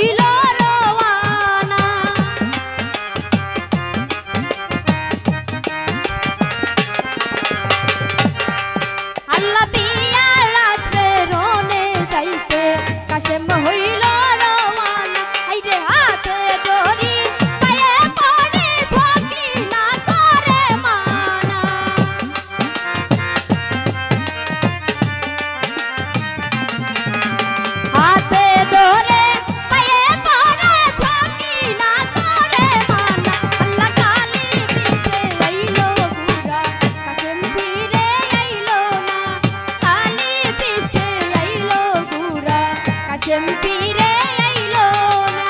হইল রওয়ানা। আল্লাহ বিয়ার রাত্রে রনে যাইতে কাশেম হইল রওয়ানা। আইরে হাতে ধরি পায়ে পড়ে থাকি না করে মানা। হাতে ধরে পায়ে পড়ে থাকি না করে মানা। আল্লাহ কালি পিষ্টে আইলো ঘুরা কাশেম ফিরে আইলো না। কালি পিষ্টে আইলো ঘুরা কাশেম ফিরে আইলো না।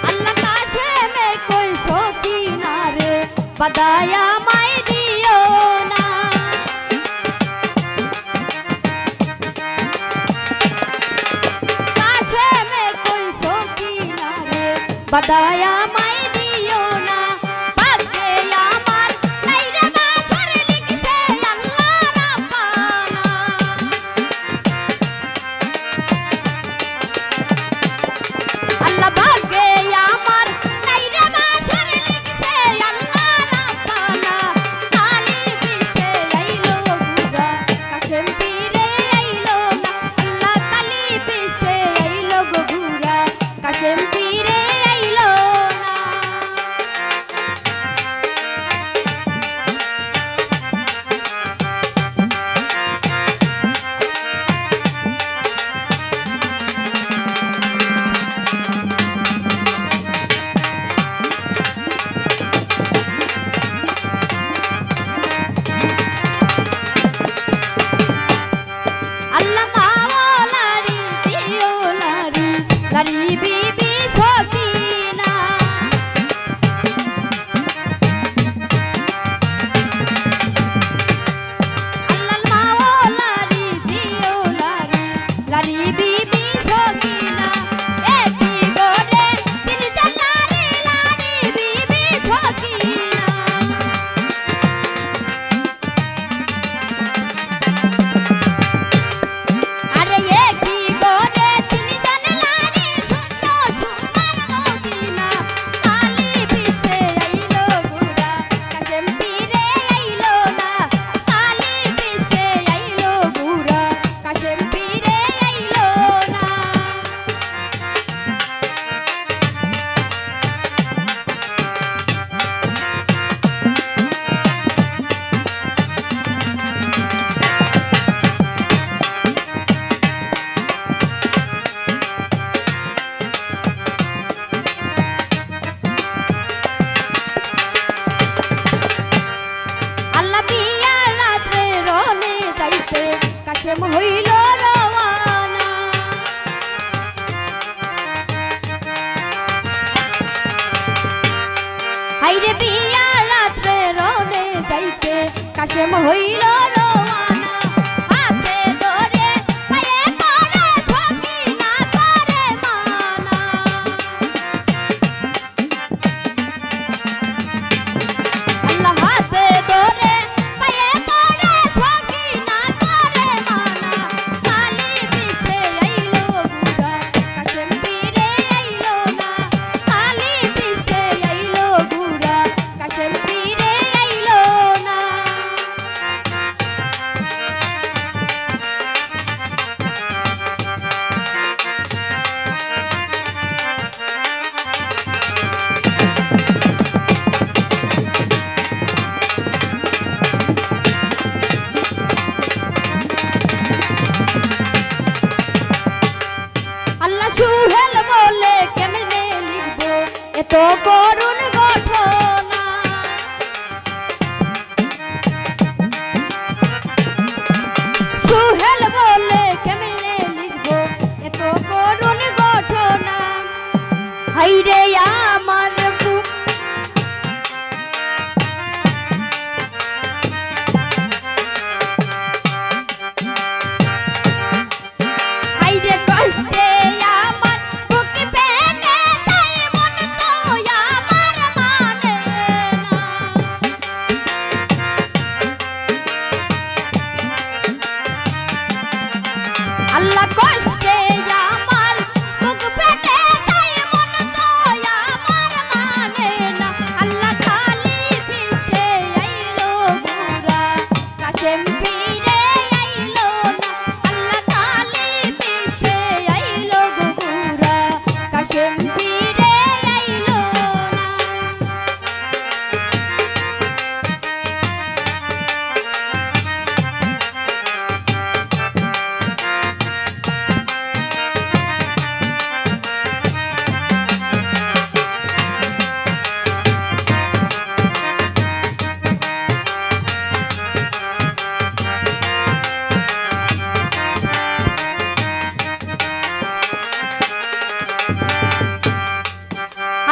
আল্লাহ কাশেমে কইছো কিনা রে বাদায়া মাই দিও না। কাশেমে কইছো কিনা রে বাদায়া মাই দিও না। ভাগ্যে আমার নাই রে বাসর লিখছে আল্লাহ রাব্বানা। আল্লাহ ভাগ্যে আমার নাই রে বাসর লিখছে আল্লাহ রাব্বানা। কালি পিষ্টে আইলো ঘুরা কাশেম ফিরে আইলো না। আল্লাহ কালি পিষ্টে আইলো ঘুরা কাশেম ফিরে আইলো না। আল্লাহ মাওলারি দিও লারি লারি বিবি সকিনা। আল্লাহ মাওলারি দিও লারি লারি বিবি সকিনা। একই ঘরে তিনটা লারি লারি বিবি সকিনা। আরে একই ঘরে তিনজন লারি শূন্য সোনার মদিনা। কালি পিষ্টে আইলো ঘুরা কাশেম ফিরে আইলো না। কালি পিষ্টে আইলো ঘুরা কাশেম ফিরে আইলো না। আল্লাহ বিয়ার রাত্রে রনে যাইতে কাশেম হইল রওয়ানা। হাইরে বিয়ার রাত্রে রনে যাইতে কাশেম হইল রওয়ানা। হাতে ধরে পায়ে পড়ে থাকি না করে মানা। আল্লাহ হাতে ধরে পায়ে পড়ে থাকি না করে মানা। কালি পিষ্টে আইলো ঘুরা কাশেম ফিরে আইলো না। কালি পিষ্টে আইলো ঘুরা কাশেম ফিরে আইলো না। কাশেম পীরে আইলো না আল্লাহ কালী পৃষ্ঠে আইলো গুগুরা কাশেম পীরে আইলো না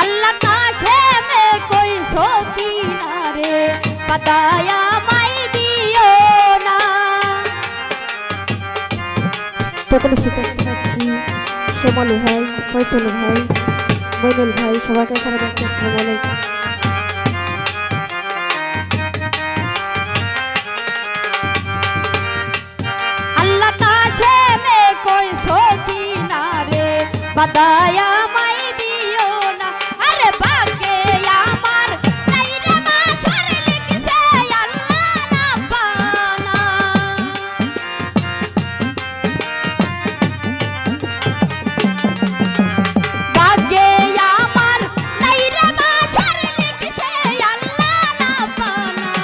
আল্লাহ কাশেমে কই সকিনা রে বাদায়া মাই দিও না সকলে দেখতে পাচ্ছি শ্যামল ভাই ফয়সল ভাই মইনুল ভাই সবাইকে সালাম আসসালামু আলাইকুম আল্লাহ কাশেমে কই সকিনা রে বাদায়া মাই দিও না আরে ভাগ্যে আমার নাই রে বাসর লিখছে আল্লাহ রাব্বানা ভাগ্যে আমার নাই রে বাসর লিখছে আল্লাহ রাব্বানা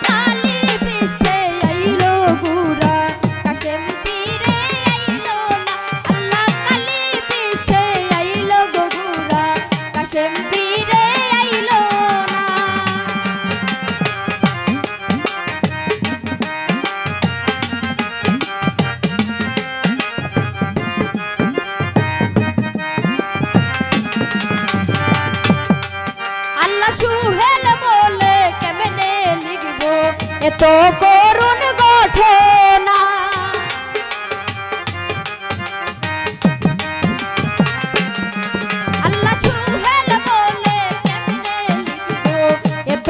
কালী পৃষ্ঠে আইলো গুরা কাশেম পীরে আইলো না আল্লাহ কালী পৃষ্ঠে আইলো গুরা কাশেম পীরে আইলো না আল্লাহ সুহেল বলে কেমনে লিখবো এত করুণ ঘটনা আল্লাহ সুহেল বলে কেমনে লিখবো এত